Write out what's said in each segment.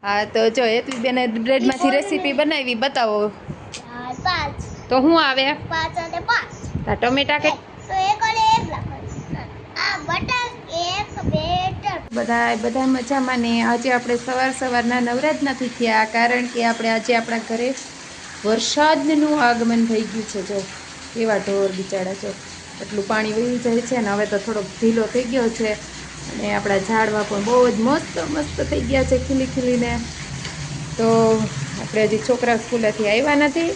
હા તો જો એટલી બેને બ્રેડમાંથી રેસીપી બનાવી બતાવો. 5 તો શું આવે? 5 અને 5 આ ટમેટા કે તો એક અને એક લખો. આ બટર 1 2 બધા મજામાં ને આજે આપણે સવારના નવરાજ નથી થયા કારણ કે આપણે આજે આપણા ઘરે વરસાદનું આગમન થઈ ગયું છે. જો કેવા ઢોર બિચારા જો એટલું પાણી વહી જાય છે ને હવે તો થોડોક ઢીલો થઈ ગયો છે અને આપણા ઝાડવા પણ બહુ જ મસ્ત થઈ ગયા છે ખીલીને. તો આપણે હજી છોકરા સ્કૂલેથી આવ્યા નથી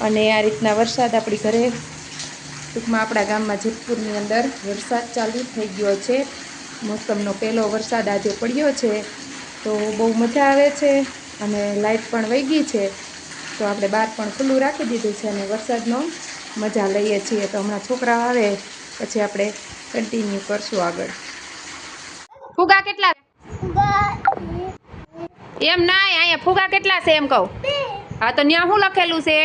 અને આ રીતના વરસાદ આપણી ઘરે ટૂંકમાં આપણા ગામમાં જેતપુરની અંદર વરસાદ ચાલુ થઈ ગયો છે. મોસમનો પહેલો વરસાદ આજે પડ્યો છે તો બહુ મજા આવે છે અને લાઇટ પણ વહી ગઈ છે તો આપણે બહાર પણ ખુલ્લું રાખી દીધું છે અને વરસાદનો મજા લઈએ છીએ. તો હમણાં છોકરા આવે પછી આપણે કન્ટિન્યુ કરશું આગળ. ફુગા કેટલા? એમ ના અહીંયા ફુગા કેટલા છે એમ કહું? હા તો ત્યાં શું લખેલું છે?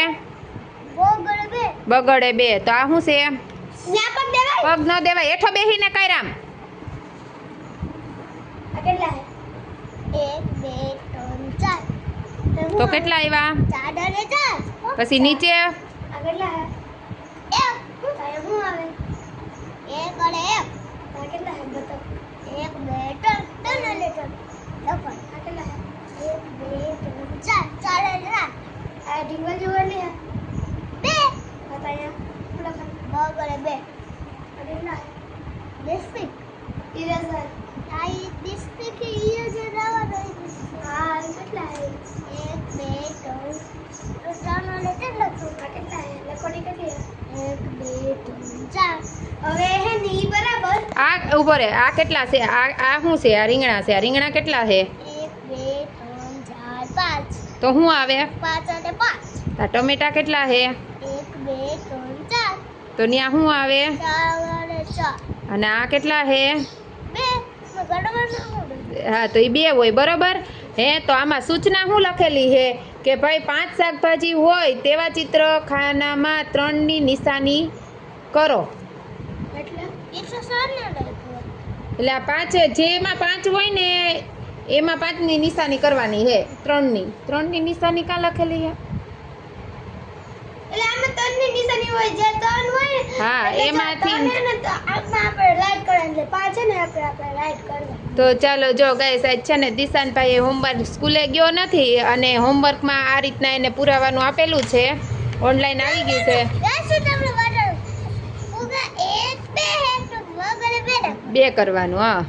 બગડે 2. તો આ શું છે? પગ ન દેવાય. હેઠો બેહીને કાયરામ. તો કેટલા આવ્યા? 4 અને 4. પછી નીચે હવે હે ની બરાબર આ ઉભો રે. આ કેટલા છે? આ શું છે? આ રીંગણા છે. આ રીંગણા કેટલા છે? 1 2 3 4 5. તો શું આવે? 5 અને 5. આ ટમેટા કેટલા છે? 1 2 3 4. તો ત્યાં શું આવે? 4 અને 4. અને આ કેટલા છે? 2. હા તો એ 2 હોય બરોબર. હે તો આમાં સૂચના શું લખેલી છે કે ભાઈ 5 શાકભાજી હોય તેવા ચિત્ર ખાનામાં 3 ની નિશાની કરો. એટલે 107 ને એટલે આ 5 જેમાં 5 હોય ને એમાં 5 ની નિશાની કરવાની છે. 3 ની નિશાની કાં લખેલી છે? એટલે આમાં 3 ની નિશાની હોય જે 3 હોય ને હા એમાંથી તો આમાં આપણે રાઈટ કરવાનું એટલે 5 છે ને આપણે રાઈટ કરવાનું. તો ચાલો જો ગાઈસ આજ છે ને દિશાનભાઈ હોમવર્ક સ્કૂલે ગયો નથી અને હોમવર્કમાં આ રીતના એને પુરાવાનું આપેલું છે. ઓનલાઈન આવી ગયું છે. પૂરા 1 2 હે તો વગર બેડા 2 કરવાનું. હા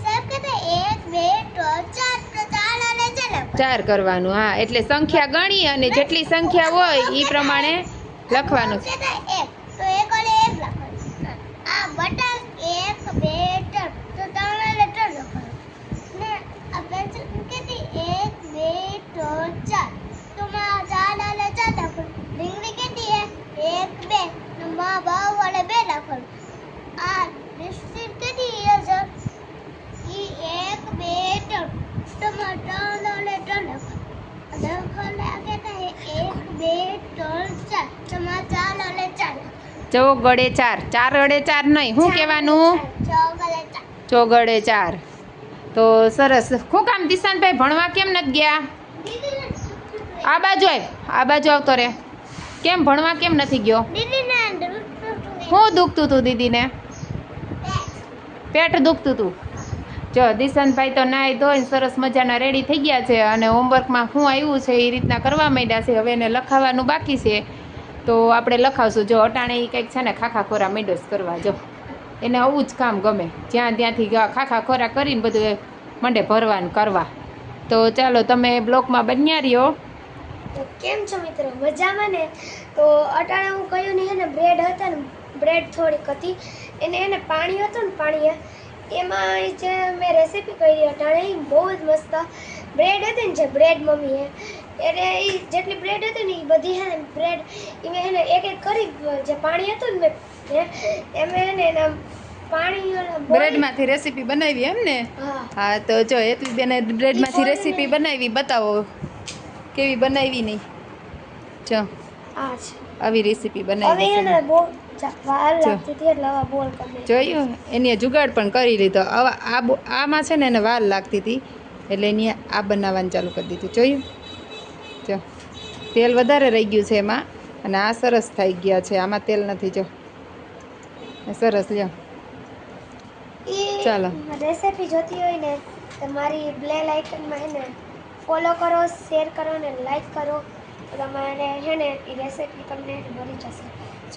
સાહેબ કહેતા 1 2 3 4 તો 4 અને 4 કરવાનું. હા એટલે સંખ્યા ગણી અને જેટલી સંખ્યા હોય એ પ્રમાણે લખવાનું. તો 1 અને 1 લખવાનું. આ બટર 1 2 3 તો 3 અને 3 લખવાનું ને આ પેન્સિલ કેટલી 1 2 3 4 તો માં 4 અને 4 લખવાનું. રીંગણી કેટલી હે 1 2 તો માં 2 અને 2 લખવાનું. આ બિસ્કિટ કેટલી હે સર ઈ 1 2 3 તો માં 3 અને 3 લખવાનું. લખવાના કેટલા હે 1 2 3 4 તો માં 4 અને 4 ચોગડે 4. 4 અડે 4 નહીં. શું કહેવાનું? ચોગડે 4. તો સરસ. શું કામ દિશાનભાઈ ભણવા કેમ નથી ગયા? આ બાજુ આવ. આ બાજુ આવતો રે. કેમ ભણવા કેમ નથી ગયો? શું દુખતું હતું દીદીને? પેટ દુખતું હતું. જો દિશાનભાઈ તો નાહી ધોઈને સરસ મજાના રેડી થઈ ગયા છે અને હોમવર્કમાં શું આવ્યું છે એ રીતના કરવા માંડ્યા છે. હવે એને લખાવાનું બાકી છે તો આપણે લખાવશું. જો અટાણે એ કંઈક છે ને ખાખા ખોરા મીંડોસ કરવા. જો એને આવું જ કામ ગમે. જ્યાં ત્યાંથી ખાખા ખોરા કરીને બધું મંડે ભરવાનું કરવા. તો ચાલો તમે બ્લોકમાં બન્યા રહ્યો. તો કેમ છો મિત્રો? મજામાં ને? તો અટાણે હું કહ્યું નહીં ને બ્રેડ હતા ને બ્રેડ થોડીક હતી એને પાણી હતું ને પાણી એમાં જે મેં રેસીપી કરી અટાણે બહુ જ મસ્ત બ્રેડ હતી ને જે બ્રેડ મમ્મીએ એટલે એ જેટલી બ્રેડ હતી ને એ બધી હે ને બ્રેડ એ મેં એને એક કરી જે પાણી હતું ને મેં એમ એના પાણી બ્રેડમાંથી રેસીપી બનાવી એમ ને? હા તો જો એટલી બેને બ્રેડમાંથી રેસીપી બનાવી બતાવો કેવી બનાવી નહીં. જો આવી રેસીપી બનાવી જોયું. એની જુગાડ પણ કરી લીધો. આમાં છે ને એને વાર લાગતી હતી એટલે એની આ બનાવવાનું ચાલુ કરી દીધું. જોયું? જો તેલ વધારે રહી ગયું છે એમાં, અને આ સરસ થઈ ગયા છે. આમાં તેલ નથી. જો સરસ. લ્યો ચાલો. રેસીપી જોતી હોય ને તો મારી બેલ આઇકનમાં હે ને ફોલો કરો, શેર કરો ને લાઈક કરો, તો તમારે હે ને એ રેસીપી તમને મળી જશે.